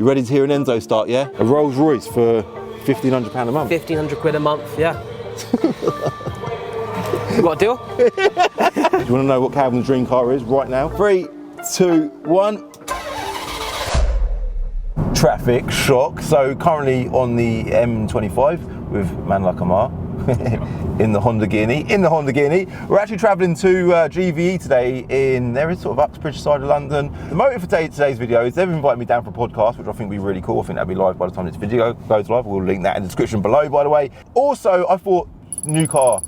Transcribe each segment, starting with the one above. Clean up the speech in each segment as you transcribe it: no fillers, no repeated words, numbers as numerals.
You ready to hear an Enzo start, yeah? A Rolls Royce for £1,500 a month. 1,500 quid a month, yeah. You got a deal? Do you want to know what Calvin's dream car is right now? 3, 2, 1. Traffic shock. So currently on the M25 with man like Amar in the Honda Guinea. We're actually travelling to GVE today in there is sort of Uxbridge side of London. The motive for today's video is they've invited me down for a podcast, which I think will be really cool. I think that'll be live by the time this video goes live. We'll link that in the description below, by the way. Also, I thought new car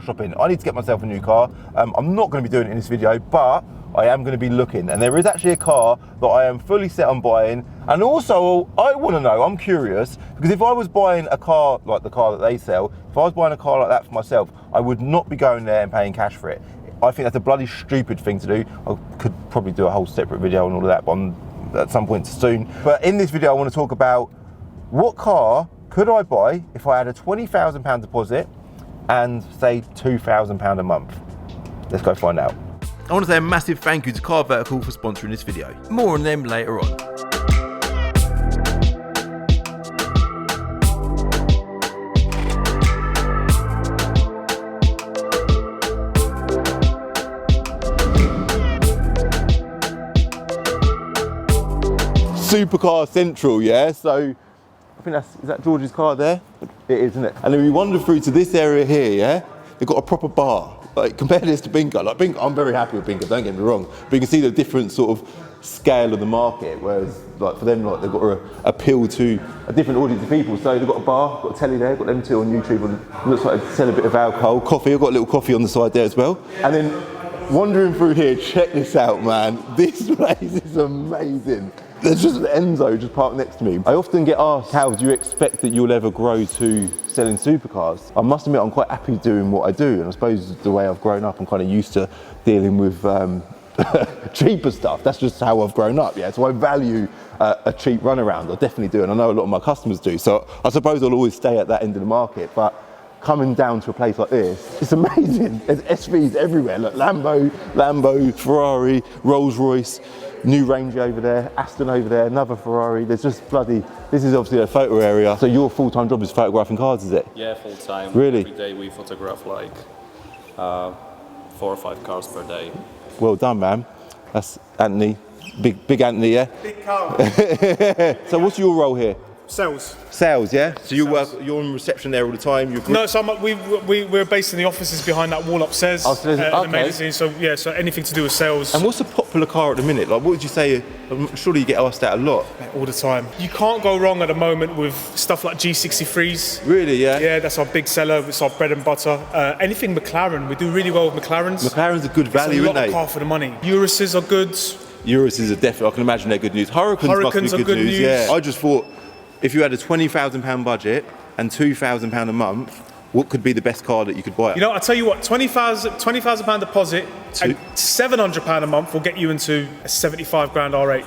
shopping. I need to get myself a new car. I'm not going to be doing it in this video, but I am going to be looking, and there is actually a car that I am fully set on buying. And also, I want to know, I'm curious, because if I was buying a car like the car that they sell, if I was buying a car like that for myself, I would not be going there and paying cash for it. I think that's a bloody stupid thing to do. I could probably do a whole separate video on all of that, but at some point soon. But in this video, I want to talk about what car could I buy if I had a £20,000 deposit and say £2,000 a month. Let's go find out. I want to say a massive thank you to Car Vertical for sponsoring this video. More on them later on. Supercar Central, yeah? So I think is that George's car there? It is, isn't it? And then we wander through to this area here, yeah? They've got a proper bar. Like, compare this to Bingo. Like, Bingo, I'm very happy with Bingo, don't get me wrong. But you can see the different sort of scale of the market, whereas like for them, like they've got to appeal to a different audience of people. So they've got a bar, got a telly there, got them two on YouTube, and it looks like they sell a bit of alcohol. Coffee, I've got a little coffee on the side there as well. And then wandering through here, check this out, man. This place is amazing. There's just an Enzo just parked next to me. I often get asked, how do you expect that you'll ever grow to selling supercars? I must admit I'm quite happy doing what I do, and I suppose the way I've grown up, I'm kind of used to dealing with cheaper stuff. That's just how I've grown up, yeah? So I value a cheap runaround, I definitely do, and I know a lot of my customers do. So I suppose I'll always stay at that end of the market, but coming down to a place like this, it's amazing. There's SVs everywhere. Look, Lambo, Ferrari, Rolls Royce, new Range over there, Aston over there, another Ferrari. There's just bloody, this is obviously a photo area. So your full-time job is photographing cars, is it? Yeah, full-time. Really? Every day we photograph like 4 or 5 cars per day. Well done, man. That's Anthony, big Anthony, yeah? Big car. So what's your role here? Sales, yeah? So you're on reception there all the time? No, so we're based in the offices behind that wall upstairs. The magazine, so yeah, so anything to do with sales. And what's a popular car at the minute? Like, what would you say? Surely you get asked that a lot. All the time. You can't go wrong at the moment with stuff like G63s. Really, yeah? Yeah, that's our big seller. It's our bread and butter. Anything McLaren, we do really well with McLarens. McLaren's a good value, isn't they? It's a lot of car for the money. Uruses are good. Uruses are definitely, I can imagine they're good news. Hurricanes must be good news. Yeah. I just thought, if you had a £20,000 budget and £2,000 a month, what could be the best car that you could buy? You know, I tell you what, £20,000 deposit and £700 a month will get you into a 75 grand R8.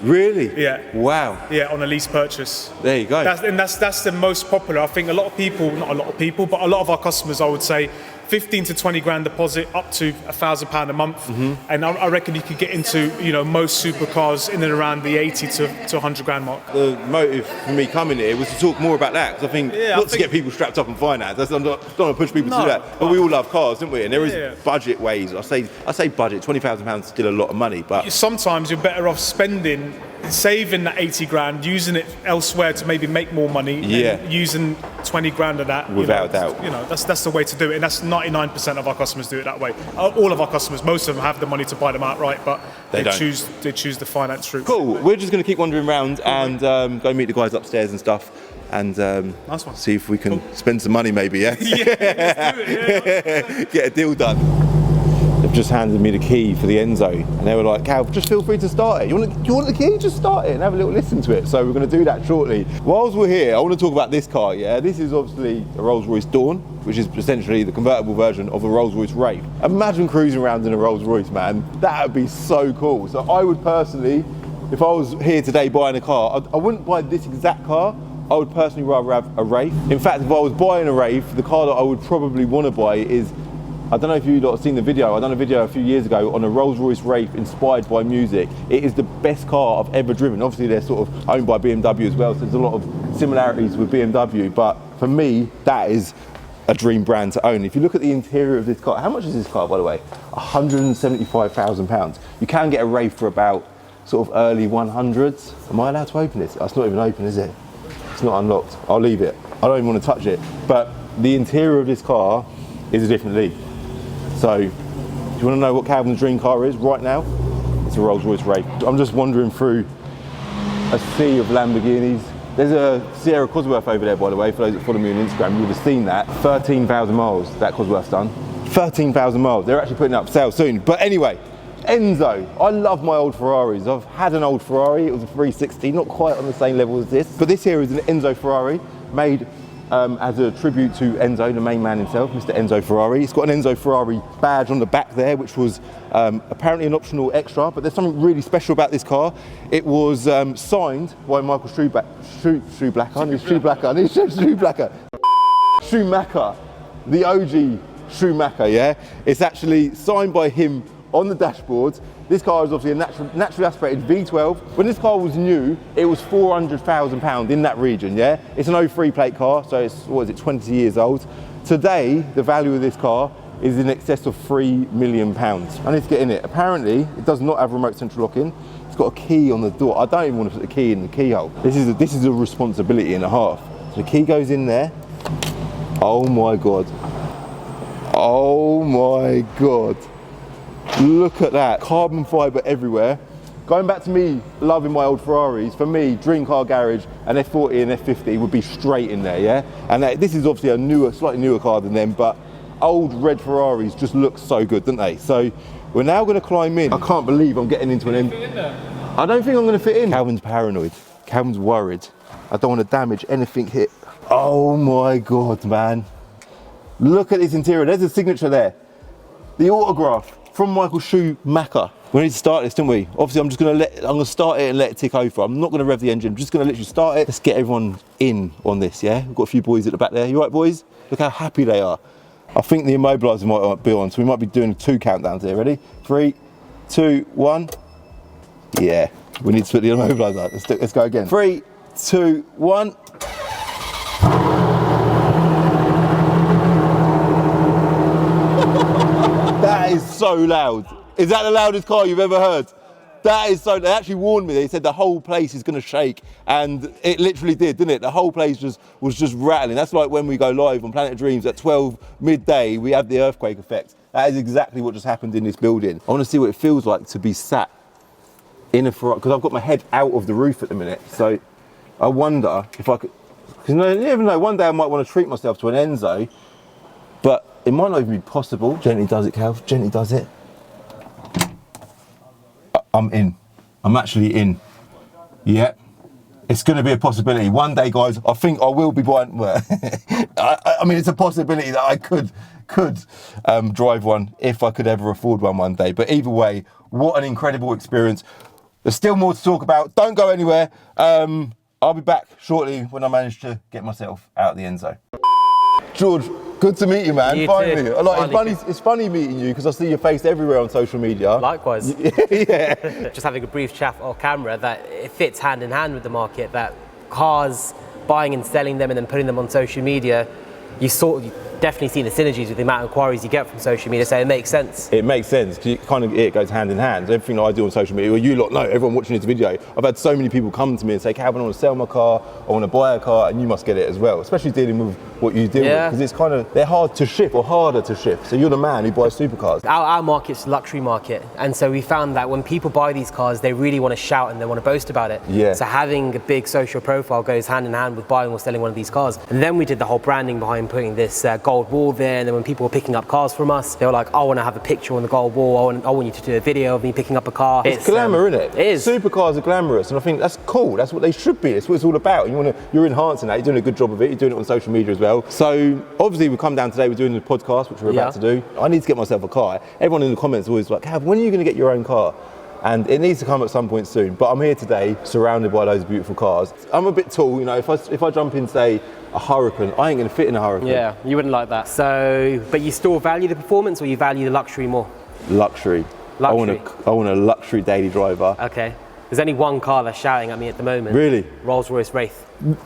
Really? Yeah. Wow. Yeah, on a lease purchase. There you go. That's the most popular. I think a lot of people, not a lot of people, but a lot of our customers, I would say, 15 to 20 grand deposit up to £1,000 a month, and I reckon you could get into most supercars in and around the 80 to 100 grand mark. The motive for me coming here was to talk more about that, because I think to get people strapped up on finance. I don't want to push people to do that, but we all love cars, don't we? And there is budget ways. I say budget. £20,000 is still a lot of money, but sometimes you're better off saving that 80 grand, using it elsewhere to maybe make more money, and using 20 grand of that. Without doubt. That's the way to do it, and that's 99% of our customers do it that way. All of our customers, most of them have the money to buy them outright, but they choose the finance route. Cool. We're just going to keep wandering around and go meet the guys upstairs and stuff, and nice one. See if we can spend some money maybe, yeah? Yeah, let's do it, yeah. Get a deal done. They've just handed me the key for the Enzo, and they were like, Cal, just feel free to start it. You want the key? Just start it and have a little listen to it. So we're going to do that shortly. Whilst we're here, I want to talk about this car, yeah? This is obviously a Rolls-Royce Dawn, which is essentially the convertible version of a Rolls-Royce Wraith. Imagine cruising around in a Rolls-Royce, man. That would be so cool. So I would personally, if I was here today buying a car, I wouldn't buy this exact car. I would personally rather have a Wraith. In fact, if I was buying a Wraith, the car that I would probably want to buy is I don't know if you lot have seen the video. I done a video a few years ago on a Rolls-Royce Wraith inspired by music. It is the best car I've ever driven. Obviously they're sort of owned by BMW as well, so there's a lot of similarities with BMW, but for me, that is a dream brand to own. If you look at the interior of this car, how much is this car, by the way? £175,000. You can get a Wraith for about sort of early 100s. Am I allowed to open this? It's not even open, is it? It's not unlocked. I'll leave it. I don't even want to touch it. But the interior of this car is a different league. So, do you want to know what Calvin's dream car is right now? It's a Rolls-Royce Wraith. I'm just wandering through a sea of Lamborghinis. There's a Sierra Cosworth over there, by the way, for those that follow me on Instagram, you would have seen that. 13,000 miles that Cosworth's done. 13,000 miles. They're actually putting it up for sale soon. But anyway, Enzo. I love my old Ferraris. I've had an old Ferrari. It was a 360, not quite on the same level as this. But this here is an Enzo Ferrari made as a tribute to Enzo, the main man himself, Mr. Enzo Ferrari. It's got an Enzo Ferrari badge on the back there, which was apparently an optional extra, but there's something really special about this car. It was signed by Michael Schumacher, the OG Schumacher, yeah? It's actually signed by him on the dashboard. This car is obviously a naturally aspirated V12. When this car was new, it was £400,000 in that region, yeah? It's an 03 plate car, so it's, 20 years old. Today, the value of this car is in excess of £3 million. I need to get in it. Apparently, it does not have remote central locking. It's got a key on the door. I don't even want to put the key in the keyhole. This is a responsibility and a half. So the key goes in there. Oh my God. Oh my God. Look at that, carbon fibre everywhere. Going back to me loving my old Ferraris, for me, dream car garage, an F40 and F50 would be straight in there, yeah? And this is obviously a slightly newer car than them, but old red Ferraris just look so good, don't they? So we're now gonna climb in. I can't believe I'm getting into an I don't think I'm gonna fit in. Calvin's paranoid, Calvin's worried. I don't wanna damage anything here. Oh my God, man. Look at this interior, there's a signature there. The autograph from Michael Schumacher. We need to start this, don't we? Obviously, I'm gonna start it and let it tick over. I'm not gonna rev the engine, I'm just gonna literally start it. Let's get everyone in on this, yeah? We've got a few boys at the back there. You all right, boys? Look how happy they are. I think the immobiliser might be on, so we might be doing 2 countdowns here. Ready? 3, 2, 1. Yeah, we need to put the immobiliser. Let's go again. 3, 2, 1. That is so loud. Is that the loudest car you've ever heard? That is so, they actually warned me. They said the whole place is gonna shake, and it literally did, didn't it? The whole place was just rattling. That's like when we go live on Planet of Dreams at 12 midday, we have the earthquake effect. That is exactly what just happened in this building. I wanna see what it feels like to be sat in a Ferrari, because I've got my head out of the roof at the minute. So I wonder if I could, because you never know, one day I might wanna treat myself to an Enzo, but it might not even be possible. Gently does it, Cal, gently does it. I'm in. I'm actually in. Yeah. It's going to be a possibility. One day, guys, I think I will be buying, well, I mean, it's a possibility that I could drive one if I could ever afford one day. But either way, what an incredible experience. There's still more to talk about. Don't go anywhere. I'll be back shortly when I manage to get myself out of the Enzo. George, good to meet you, man. You finally. too. Like, it's funny meeting you because I see your face everywhere on social media. Likewise. Yeah. Just having a brief chat off camera that it fits hand in hand with the market, that cars, buying and selling them and then putting them on social media, you definitely see the synergies with the amount of inquiries you get from social media, so it makes sense. It makes sense, because it goes hand in hand. Everything I do on social media, well, you lot know, everyone watching this video, I've had so many people come to me and say, Calvin, I want to sell my car, I want to buy a car, and you must get it as well, especially dealing with what you deal with, because it's kind of, they're hard to ship or harder to ship, so you're the man who buys supercars. Our market's a luxury market, and so we found that when people buy these cars, they really want to shout and they want to boast about it. Yeah. So having a big social profile goes hand in hand with buying or selling one of these cars. And then we did the whole branding behind putting this gold wall there, and then when people were picking up cars from us, they were like, I want to have a picture on the gold wall, I want you to do a video of me picking up a car. It's glamour, isn't it? It is. Supercars are glamorous, and I think that's cool, that's what they should be, it's what it's all about. You're enhancing that, you're doing a good job of it, you're doing it on social media as well. So obviously we've come down today, we're doing the podcast, which we're about to do. I need to get myself a car. Everyone in the comments is always like, Cav, when are you going to get your own car? and it needs to come at some point soon. But I'm here today, surrounded by those beautiful cars. I'm a bit tall, you know. If I jump in, say, a Huracan, I ain't gonna fit in a Huracan. Yeah, you wouldn't like that. So, but you still value the performance, or you value the luxury more? Luxury. I want a luxury daily driver. Okay. There's only one car that's shouting at me at the moment. Really? Rolls-Royce Wraith. Do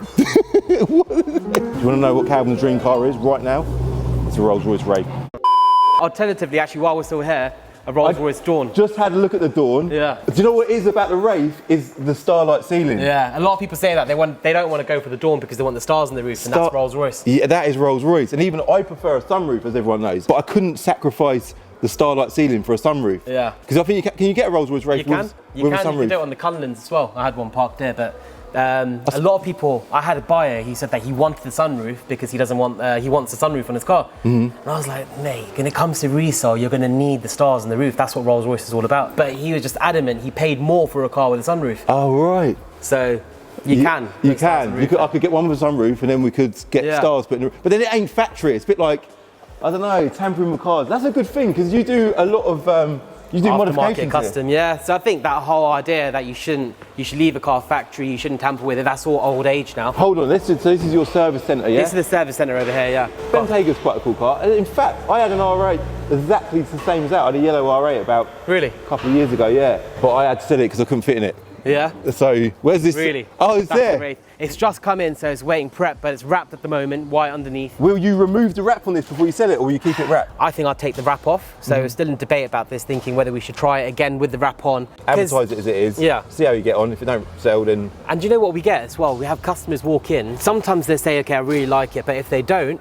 you want to know what Calvin's dream car is right now? It's a Rolls-Royce Wraith. Alternatively, actually, while we're still here, a Rolls-Royce Dawn. Just had a look at the Dawn. Yeah. Do you know what it is about the Wraith? Is the starlight ceiling. Yeah, a lot of people say that. They don't want to go for the Dawn because they want the stars on the roof, and that's Rolls-Royce. Yeah, that is Rolls-Royce. And even I prefer a sunroof, as everyone knows. But I couldn't sacrifice the starlight ceiling for a sunroof. Yeah. Because I think can you get a Rolls-Royce Wraith with a sunroof? You can do it on the Cullinans as well. I had one parked there, but a lot of people, I had a buyer, he said that he wanted the sunroof because he wants the sunroof on his car. And I was like, mate, when it comes to resale, you're gonna need the stars on the roof. That's what Rolls-Royce is all about. But he was just adamant, he paid more for a car with a sunroof. Oh, right. So you can. I could get one with a sunroof and then we could get stars put in. But then it ain't factory. It's a bit like, I don't know, tampering with cars. That's a good thing because you do a lot of you do modifications, custom, yeah. So I think that whole idea that you should leave a car factory, you shouldn't tamper with it. That's all old age now. Hold on, this is your service centre, yeah? This is the service centre over here, yeah. Bentaygah's quite a cool car. In fact, I had an R8 exactly the same as that. I had a yellow R8 about a couple of years ago, yeah. But I had to sell it because I couldn't fit in it. Yeah. So where's this? Really? Oh, it's there. Great. It's just come in, so it's waiting prep, but it's wrapped at the moment, white underneath. Will you remove the wrap on this before you sell it, or will you keep it wrapped? I think I'll take the wrap off. So we're still in debate about this, thinking whether we should try it again with the wrap on. Advertise it as it is. Yeah. See how you get on. If it don't sell, then. And do you know what we get as well? We have customers walk in. Sometimes they say, okay, I really like it, but if they don't,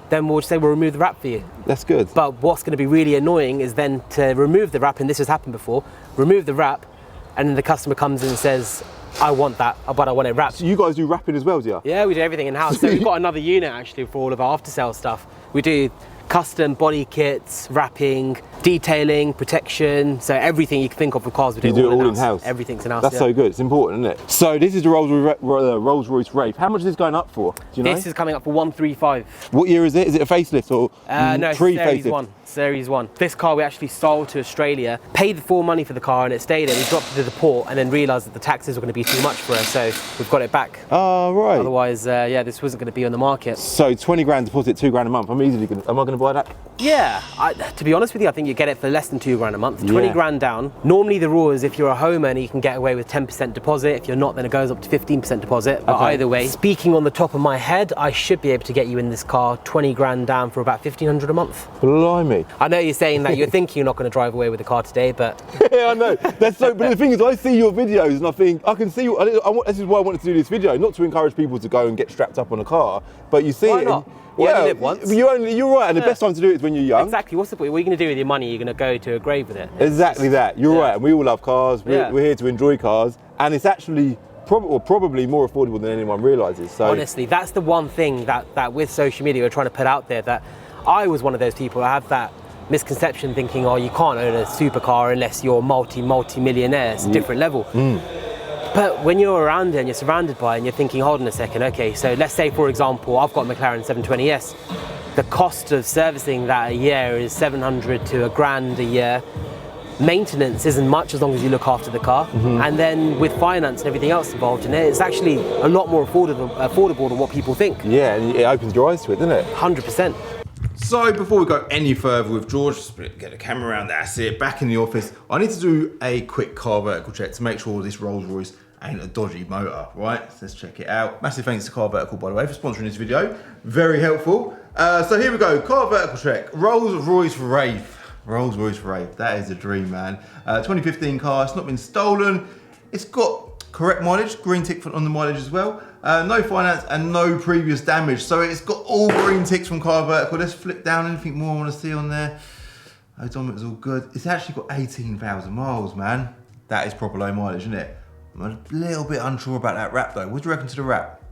then we'll just say we'll remove the wrap for you. That's good. But what's going to be really annoying is then to remove the wrap, and this has happened before. Remove the wrap, and then the customer comes in and says, I want that, but I want it wrapped. So you guys do wrapping as well, do you? Yeah, we do everything in-house. So we've got another unit actually for all of our after-sale stuff. We do custom body kits, wrapping, detailing, protection, so everything you can think of for cars we do. You do it all in-house? Everything's in-house. That's so good, it's important, isn't it? So this is the Rolls-Royce Wraith. How much is this going up for? Do you know? This is coming up for 135. What year is it? Is it a facelift or no, pre-facelift? Series 1. This car we actually sold to Australia, paid the full money for the car and it stayed there. We dropped it to the port and then realised that the taxes were going to be too much for us, so we've got it back. Oh, right. Otherwise, yeah, this wasn't going to be on the market. So 20 grand deposit, 2 grand a month. Am I going to buy that? Yeah, to be honest with you, I think you get it for less than 2 grand a month, 20 grand down. Normally the rule is if you're a homeowner, you can get away with 10% deposit. If you're not, then it goes up to 15% deposit. But either way, speaking on the top of my head, I should be able to get you in this car 20 grand down for about 1,500 a month. Blimey. I know you're saying that you're thinking you're not going to drive away with the car today, but... Yeah, I know. That's so. But the thing is, I see your videos and I think, I can see, this is why I wanted to do this video, not to encourage people to go and get strapped up on a car, but you see Why it. not? You only live once. You're right, and the best time to do it is when you're young. Exactly. What's the point? What are you going to do with your money? You're going to go to a grave with it. Exactly that. You're right, and we all love cars. We're here to enjoy cars, and it's actually probably more affordable than anyone realises. So honestly, that's the one thing that with social media we're trying to put out there, that I was one of those people. I have that misconception thinking, oh, you can't own a supercar unless you're multi-millionaire. It's a different level. But when you're around it and you're surrounded by it and you're thinking, hold on a second, okay, so let's say, for example, I've got a McLaren 720S. The cost of servicing that a year is 700 to a grand a year. Maintenance isn't much as long as you look after the car. And then with finance and everything else involved in it, it's actually a lot more affordable than what people think. Yeah, and it opens your eyes to it, doesn't it? 100%. So before we go any further with George, just get the camera around, that's it, back in the office, I need to do a quick car vertical check to make sure this Rolls Royce ain't a dodgy motor, right? So let's check it out. Massive thanks to Car Vertical, by the way, for sponsoring this video. Very helpful. So here we go, car vertical check, Rolls Royce Wraith. Rolls Royce Wraith, that is a dream, man. 2015 car, it's not been stolen. It's got correct mileage, green tick on the mileage as well. No finance and no previous damage. So it's got all green ticks from Car Vertical. Let's flip down, anything more I want to see on there. Odometer's all good. It's actually got 18,000 miles, man. That is proper low mileage, isn't it? I'm a little bit unsure about that wrap though. What do you reckon to the wrap?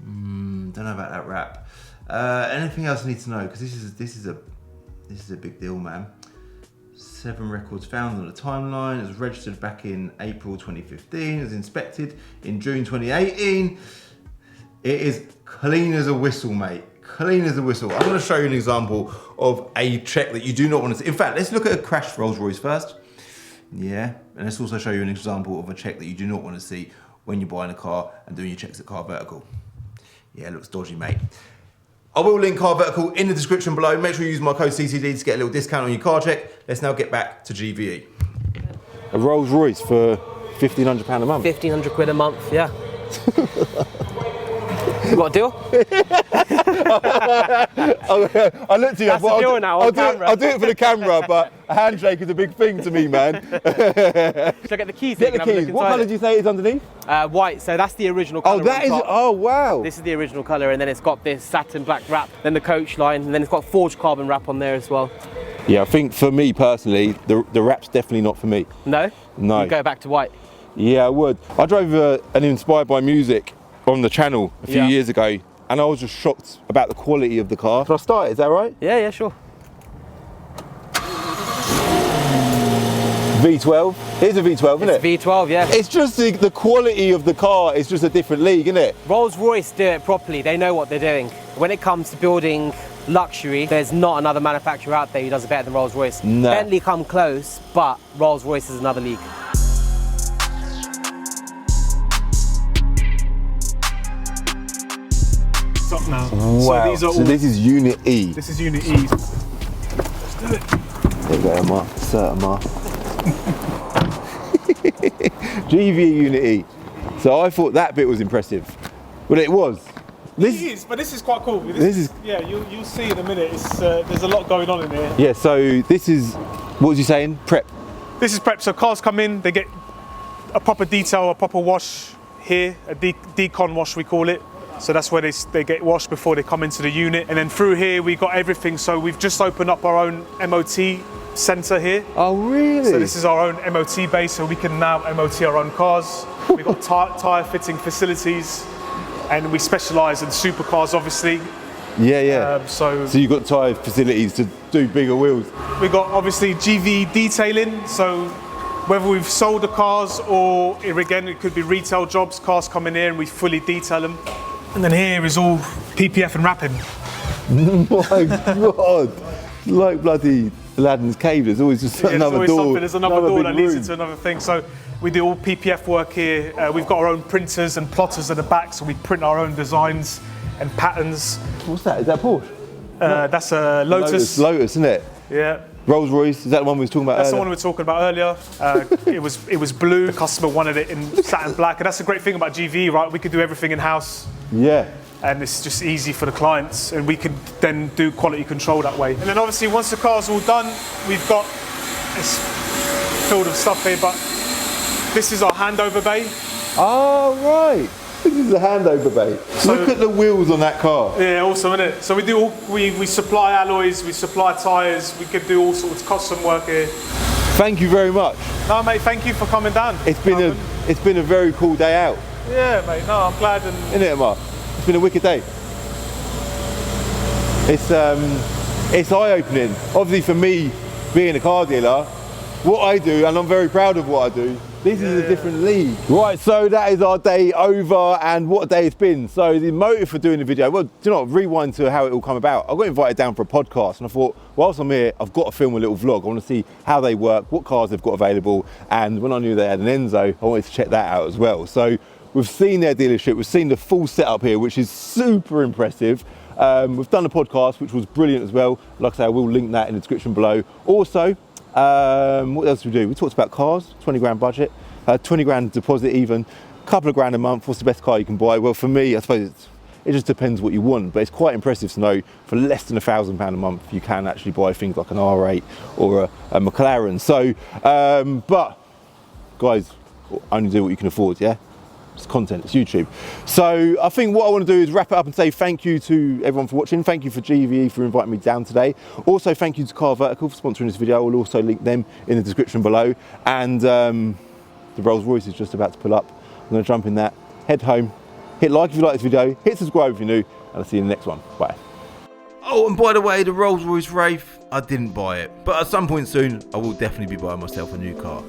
Don't know about that wrap. Anything else I need to know? Because this is a big deal, man. 7 records found on the timeline. It was registered back in April 2015. It was inspected in June 2018. It is clean as a whistle, mate. Clean as a whistle. I'm going to show you an example of a check that you do not want to see. In fact, let's look at a crashed Rolls Royce first. Yeah, and let's also show you an example of a check that you do not want to see when you're buying a car and doing your checks at Car Vertical. Yeah, it looks dodgy, mate. I will link Car Vertical in the description below. Make sure you use my code CCD to get a little discount on your car check. Let's now get back to GVE. A Rolls Royce for £1,500 a month. 1,500 quid a month, yeah. You got a deal? I looked at you. That's the deal now on camera. I'll do it for the camera, but a handshake is a big thing to me, man. Should I get the keys? Get the keys. What colour did you say is underneath? White. So that's the original colour. Oh, that is. Oh, wow. This is the original colour, and then it's got this satin black wrap. Then the coach line, and then it's got forged carbon wrap on there as well. Yeah, I think for me personally, the wrap's definitely not for me. No. No. You go back to white. Yeah, I would. I drove an Inspired by Music on the channel a few years ago, and I was just shocked about the quality of the car. Can I start it? Is that right? Yeah, sure. V12. Here's a V12, isn't it? It's V12, yeah. It's just the quality of the car is just a different league, isn't it? Rolls-Royce do it properly. They know what they're doing. When it comes to building luxury, there's not another manufacturer out there who does it better than Rolls-Royce. No. Bentley come close, but Rolls-Royce is another league. Up now. Wow. So these are all, this is Unit E. this is Unit E. Let's do it. There you go, Mark. Insert Mark. GVE Unit E. So I thought that bit was impressive. Well, it was. It is, but this is quite cool. This is. Yeah, you'll see in a minute. It's there's a lot going on in here. Yeah. So this is. What was you saying? Prep. This is prep. So cars come in, they get a proper detail, a proper wash here, a decon wash we call it. So that's where they get washed before they come into the unit. And then through here we got everything. So we've just opened up our own MOT centre here. Oh, really? So this is our own MOT base, so we can now MOT our own cars. We've got tyre fitting facilities, and we specialise in supercars, obviously. Yeah. So you've got tyre facilities to do bigger wheels. we've got obviously GVE detailing. So whether we've sold the cars or again it could be retail jobs, cars come in here and we fully detail them. And then here is all PPF and wrapping. My God, like bloody Aladdin's cave. There's always just another door. There's another door that leads room. into another thing. So we do all PPF work here. We've got our own printers and plotters at the back, so we print our own designs and patterns. What's that? Is that Porsche? That's a Lotus. Lotus, isn't it? Yeah. Rolls Royce. Is that the one we was talking about That's the earlier? one we were talking about earlier. It was blue. The customer wanted it in satin black, and that's the great thing about GVE, right? We could do everything in house. Yeah. And it's just easy for the clients, and we can then do quality control that way. And then obviously once the car's all done, we've got this field of stuff here, but this is our handover bay. Oh, right. This is the handover bay. Look at the wheels on that car. Yeah, awesome, isn't it? So we supply alloys, we supply tyres, we can do all sorts of custom work here. Thank you very much. No, mate, thank you for coming down. It's been a very cool day out. Yeah, mate, no, I'm glad. Isn't it, Mark? It's been a wicked day. It's eye-opening. Obviously for me, being a car dealer, what I do, and I'm very proud of what I do, this is a different league. Right, so that is our day over, and what a day it's been. So the motive for doing the video, well, do you know what, rewind to how it all come about. I got invited down for a podcast, and I thought, whilst I'm here, I've got to film a little vlog. I want to see how they work, what cars they've got available, and when I knew they had an Enzo, I wanted to check that out as well. So we've seen their dealership, we've seen the full setup here, which is super impressive. We've done a podcast, which was brilliant as well. Like I say, I will link that in the description below. Also, what else did we do? We talked about cars, 20 grand budget, 20 grand deposit even, a couple of grand a month. What's the best car you can buy? Well, for me, I suppose it just depends what you want, but it's quite impressive to know for less than £1,000 a month, you can actually buy things like an R8 or a McLaren. So, but guys, only do what you can afford, yeah? It's content, it's YouTube. So I think what I want to do is wrap it up and say thank you to everyone for watching. Thank you for GVE for inviting me down today. Also, thank you to Car Vertical for sponsoring this video. I will also link them in the description below. And the Rolls Royce is just about to pull up. I'm going to jump in that, head home, hit like if you like this video, hit subscribe if you're new, and I'll see you in the next one. Bye. Oh, and by the way, the Rolls Royce Wraith, I didn't buy it. But at some point soon, I will definitely be buying myself a new car.